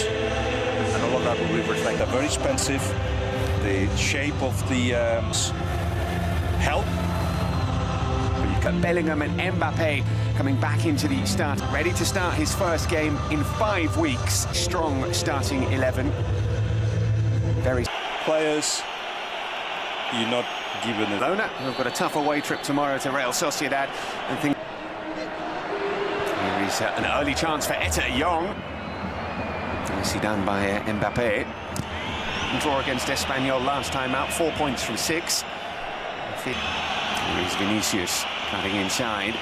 goals, and all of that will be reflected. They're very expensive. The shape of the help. Bellingham and Mbappe coming back into the start, ready to start his first game in 5 weeks. Strong starting 11. Very players you're not given it. Barcelona, who've got a tough away trip tomorrow to Real Sociedad. And think here is an early chance for Etta Young. Nicely done by Mbappe. Draw against Espanyol last time out, 4 points from 6. Here is Vinicius cutting inside.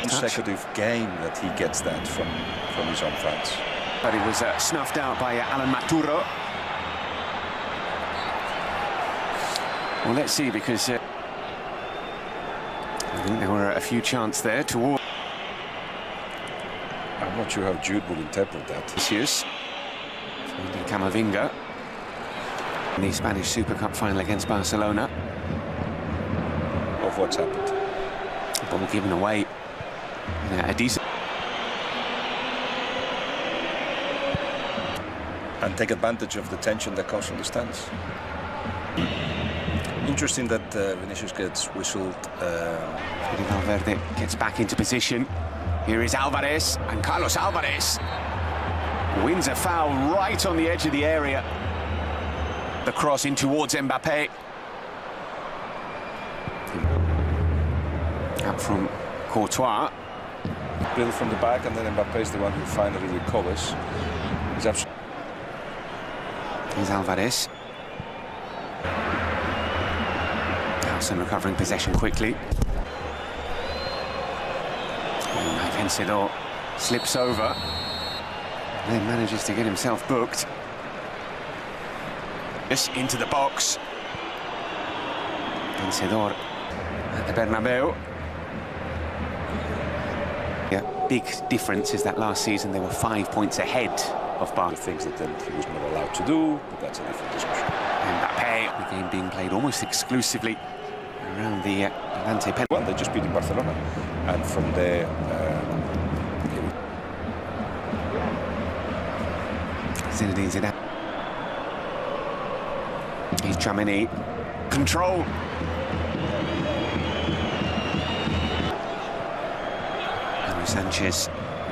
Consecutive game that he gets that from his own fans. But it was snuffed out by Alan Maturo. Well, let's see, because I think there were a few chances there toward. I'm not sure how Jude will interpret that. Vinicius, finding Camavinga in the Spanish Super Cup final against Barcelona. Of what's happened. Ball given away. A decent. And take advantage of the tension that comes from the stands. Interesting that Vinicius gets whistled. Valverde gets back into position. Here is Alvarez, and Carlos Alvarez wins a foul right on the edge of the area. The cross in towards Mbappe. Up from Courtois. Build from the back, and then Mbappe is the one who finally recovers. Here's Alvarez. Howson recovering possession quickly. And Vencedor slips over. And then manages to get himself booked. Just into the box. Vencedor at the Bernabeu. Yeah, big difference is that last season they were 5 points ahead of Barca. Things that then he was not allowed to do, but that's a different discussion. Mbappe, the game being played almost exclusively around the Vedante pen. Well, they just beat in Barcelona, and from there, Zinedine Zidane. He's Tchouaméni. Control. Sanchez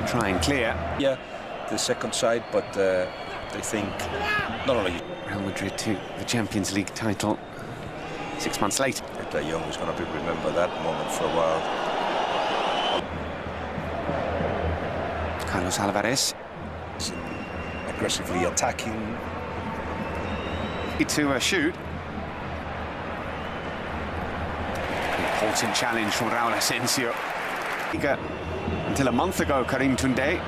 try and clear. Yeah, the second side, but they think not only Real Madrid to the Champions League title 6 months later. Etta Young is going to remember that moment for a while. Carlos Alvarez aggressively attacking. To shoot. Important challenge from Raul Asensio. Until a month ago, Karim Toundé.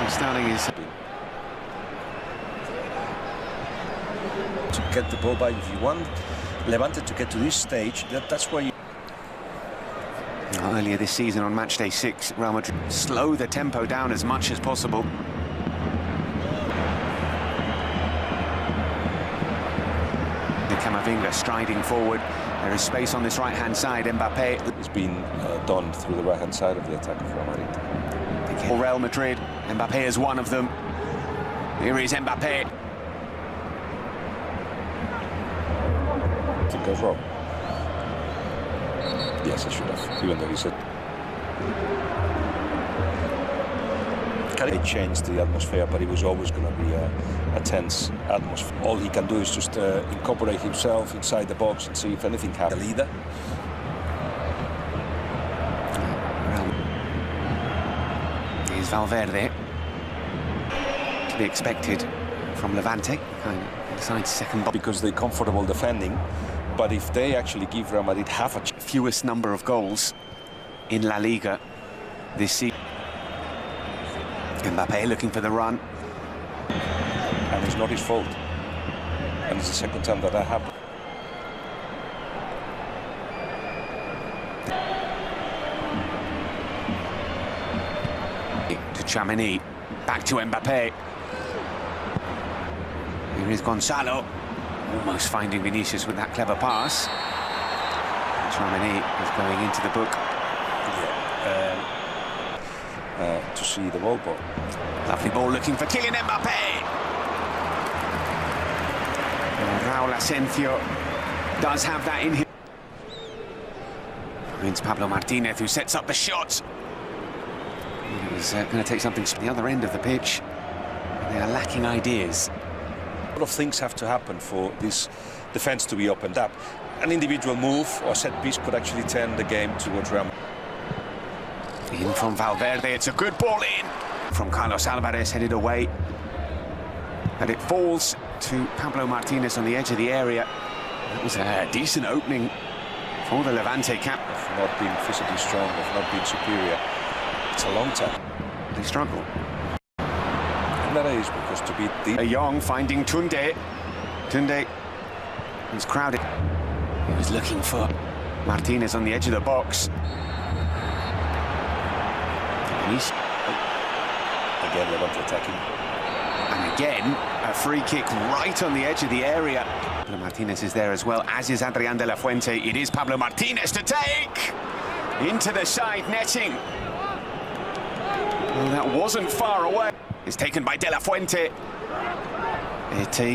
Starting is to get the ball back if you want. Levante to get to this stage, that's where you... Earlier this season on match day 6, Real Madrid slow the tempo down as much as possible. The Camavinga striding forward. There is space on this right-hand side. Mbappe. It's been done through the right-hand side of the attack of Real Madrid. Real Madrid. Mbappe is one of them. Here is Mbappe. It goes wrong. Yes, I should have, even though he said. It changed the atmosphere, but it was always going to be a tense atmosphere. All he can do is just incorporate himself inside the box and see if anything happens. The leader. Here's Valverde. To be expected from Levante. Kind of decides second. Because they're comfortable defending, but if they actually give Real Madrid half a fewest number of goals in La Liga this season. Mbappe looking for the run. And it's not his fault. And it's the second time that happened. To Tchouaméni. Back to Mbappe. Here is Gonzalo. Almost finding Vinicius with that clever pass. Tchouaméni is going into the book. to see the ball. But lovely ball looking for Kylian Mbappe. Raul Asensio does have that in him. Finds Pablo Martinez, who sets up the shot. He was going to take something to the other end of the pitch. They are lacking ideas. a lot of things have to happen for this defence to be opened up. An individual move or set piece could actually turn the game towards Real. In from Valverde, it's a good ball in. From Carlos Alvarez, headed away. And it falls to Pablo Martinez on the edge of the area. That was a decent opening for the Levante cap. For not being physically strong, for not being superior. It's a long time. They struggle. And that is because to beat the... Young finding Tunde. Tunde is crowded. He was looking for Martinez on the edge of the box. Again, Levante attacking. And again, a free kick right on the edge of the area. Pablo Martinez is there as well, as is Adrián de la Fuente. It is Pablo Martinez to take! Into the side netting. Well, that wasn't far away. It's taken by de la Fuente.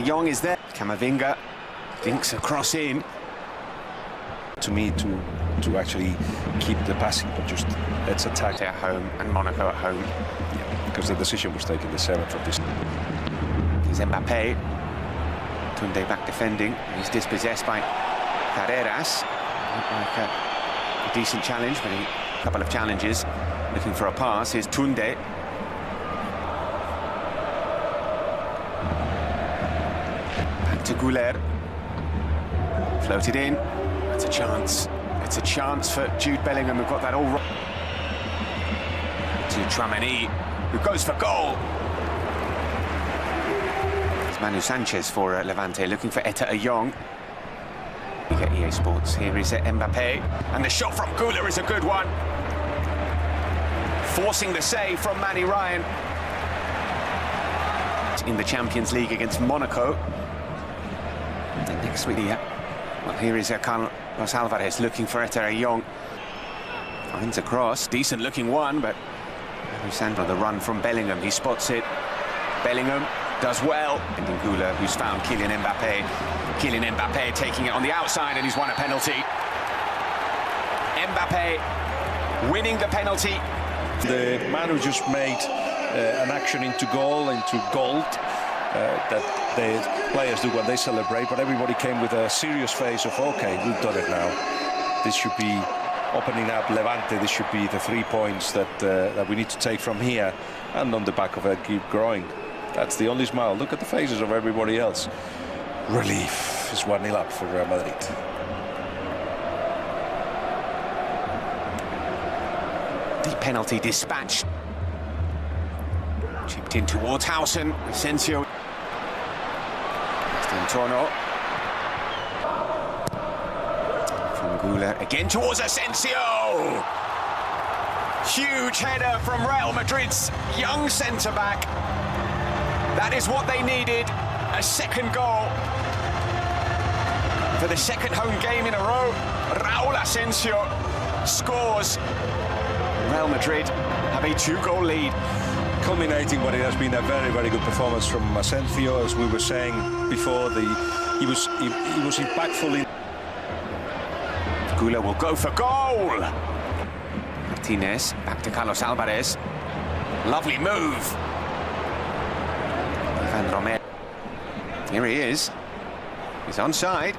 Young is there. Camavinga dinks a cross in. To me, to actually keep the passing, but just let's attack. At home and Monaco at home. Yeah, because the decision was taken the 7th of this. Here's Mbappe. Tunde back defending. He's dispossessed by Carreras. Like a decent challenge, but a couple of challenges. Looking for a pass. Here's Tunde. Back to Goulet. Floated in. It's a chance. It's a chance for Jude Bellingham, who got that all right. To Tchouaméni, who goes for goal. It's Manu Sanchez for Levante, looking for Etta Young. You get EA Sports. Here is Mbappe, and the shot from Goulet is a good one. Forcing the save from Manny Ryan. In the Champions League against Monaco. And next week, well, here is Carlos Alvarez looking for Etta Young. Finds a cross, decent looking one, but Sandro, the run from Bellingham, he spots it. Bellingham does well. And Goulet, who's found Kylian Mbappe. Kylian Mbappe taking it on the outside, and he's won a penalty. Mbappe winning the penalty. The man who just made an action into goal, into gold, that the players do when they celebrate, but everybody came with a serious face of, okay, we've done it now. This should be opening up Levante. This should be the 3 points that we need to take from here, and on the back of it, keep growing. That's the only smile. Look at the faces of everybody else. Relief is 1-0 up for Real Madrid. The penalty dispatched. Chipped in towards Hausen. Asensio. Stantorno. From Goulet. Again towards Asensio. Huge header from Real Madrid's young centre-back. That is what they needed. A second goal. For the second home game in a row, Raul Asensio scores. Real Madrid have a 2-goal lead. Culminating what it has been a very, very good performance from Asensio, as we were saying before. He was impactful in. Goulet will go for goal. Martinez back to Carlos Alvarez. Lovely move. Van Romero. Here he is. He's onside.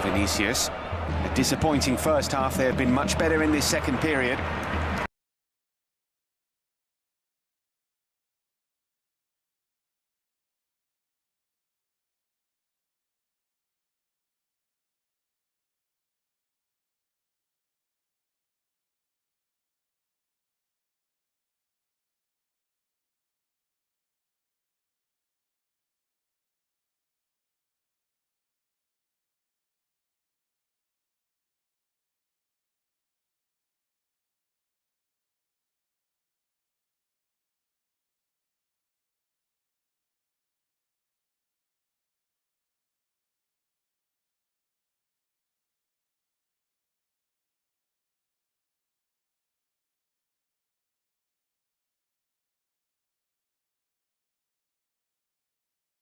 Vinicius. A disappointing first half. They have been much better in this second period.